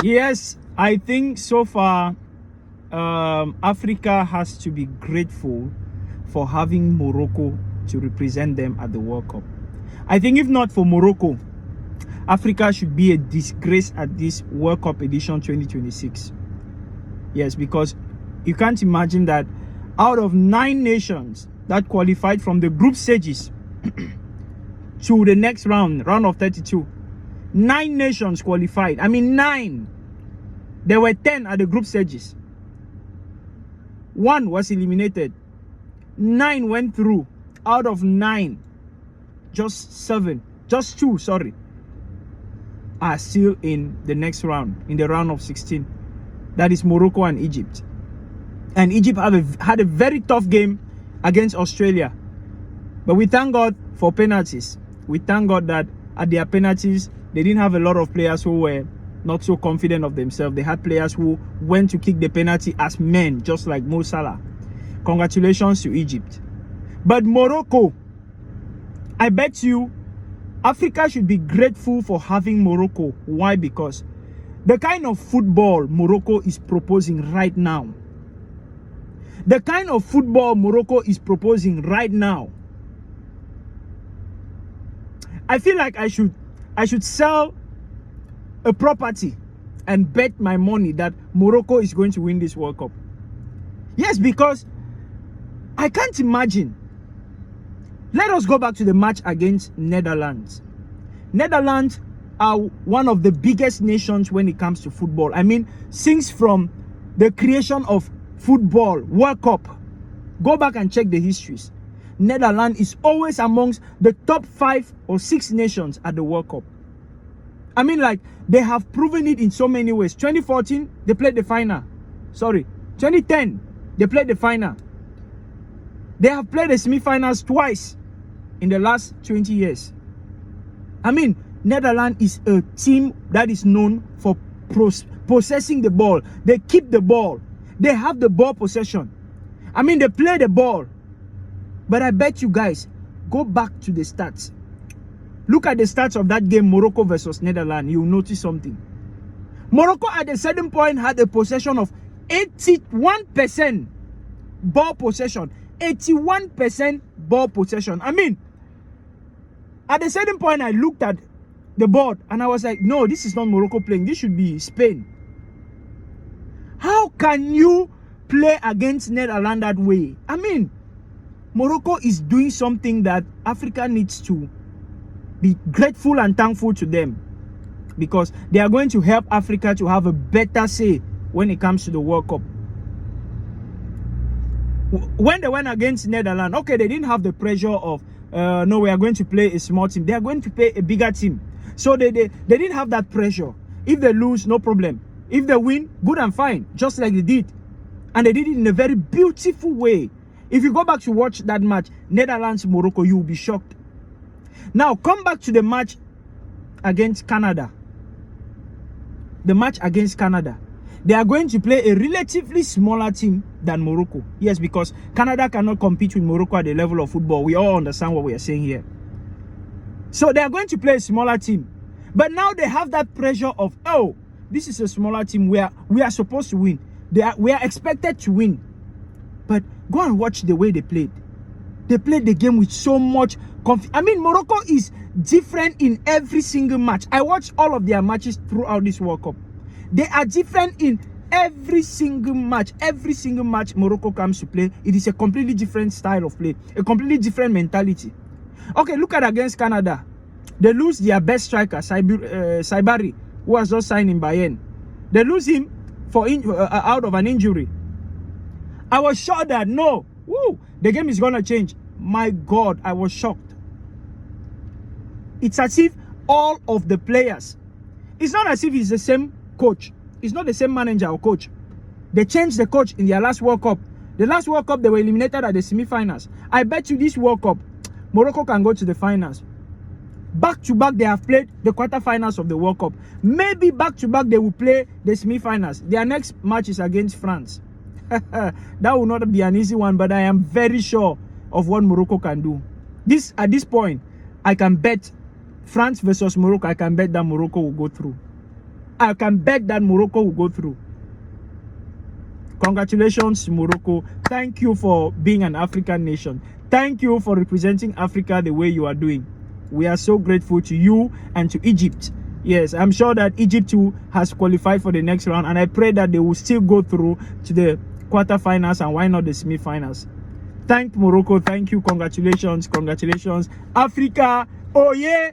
Yes, I think so far Africa has to be grateful for having Morocco to represent them at the World Cup. I think if not for Morocco, Africa should be a disgrace at this World Cup edition 2026. Yes, because you can't imagine that out of 9 nations that qualified from the group stages to the next round of 32, 9 nations qualified. I mean 9. There were 10 at the group stages. 1 was eliminated. 9 went through. Out of 9, just 2, are still in the next round, in the round of 16. That is Morocco and Egypt. And Egypt had a very tough game against Australia. But we thank God for penalties. We thank God that at their penalties, they didn't have a lot of players who were not so confident of themselves. They had players who went to kick the penalty as men, just like Mo Salah. Congratulations to Egypt. But Morocco, I bet you Africa should be grateful for having Morocco. Why? Because the kind of football Morocco is proposing right now, I feel like I should sell a property and bet my money that Morocco is going to win this World Cup. Yes, because I can't imagine. Let us go back to the match against Netherlands. Netherlands are one of the biggest nations when it comes to football. I mean, since from the creation of football, World Cup, go back and check the histories. Netherlands is always amongst the top 5 or 6 nations at the World Cup. I mean, like, they have proven it in so many ways. 2014, they played the final. 2010, they played the final. They have played the semi-finals twice in the last 20 years. I mean, Netherlands is a team that is known for possessing the ball. They keep the ball. They have the ball possession. I mean, they play the ball. But I bet you guys, go back to the stats. Look at the stats of that game, Morocco versus Netherlands. You'll notice something. Morocco at a certain point had a possession of 81% ball possession. 81% ball possession. I mean, at a certain point, I looked at the board and I was like, no, this is not Morocco playing. This should be Spain. How can you play against Netherlands that way? I mean, Morocco is doing something that Africa needs to be grateful and thankful to them, because they are going to help Africa to have a better say when it comes to the World Cup. When they went against Netherlands, okay, they didn't have the pressure of no, we are going to play a small team. They are going to play a bigger team. So they didn't have that pressure. If they lose, no problem. If they win, good and fine, just like they did. And they did it in a very beautiful way. If you go back to watch that match, Netherlands-Morocco, you will be shocked. Now, come back to the match against Canada. The match against Canada. They are going to play a relatively smaller team than Morocco. Yes, because Canada cannot compete with Morocco at the level of football. We all understand what we are saying here. So they are going to play a smaller team. But now they have that pressure of, oh, this is a smaller team where we are supposed to win. We are expected to win. But go and watch the way they played. They played the game with so much confidence. I mean, Morocco is different in every single match. I watched all of their matches throughout this World Cup. They are different in every single match. Every single match Morocco comes to play, it is a completely different style of play, a completely different mentality. Okay, look at against Canada. They lose their best striker, Saibari, who was just signed in Bayern. They lose him for out of an injury. I was shocked that no, the game is going to change. My God, I was shocked. It's as if all of the players, it's not as if it's the same coach. It's not the same manager or coach. They changed the coach in their last World Cup. The last World Cup, they were eliminated at the semi-finals. I bet you this World Cup, Morocco can go to the finals. Back to back, they have played the quarterfinals of the World Cup. Maybe back to back, they will play the semi-finals. Their next match is against France. That will not be an easy one, but I am very sure of what Morocco can do. At this point, I can bet France versus Morocco. I can bet that Morocco will go through. I can bet that Morocco will go through. Congratulations, Morocco. Thank you for being an African nation. Thank you for representing Africa the way you are doing. We are so grateful to you and to Egypt. Yes, I'm sure that Egypt too has qualified for the next round, and I pray that they will still go through to the quarterfinals and why not the semi-finals. Thank Morocco. Thank you. Congratulations. Congratulations. Africa. Oh yeah.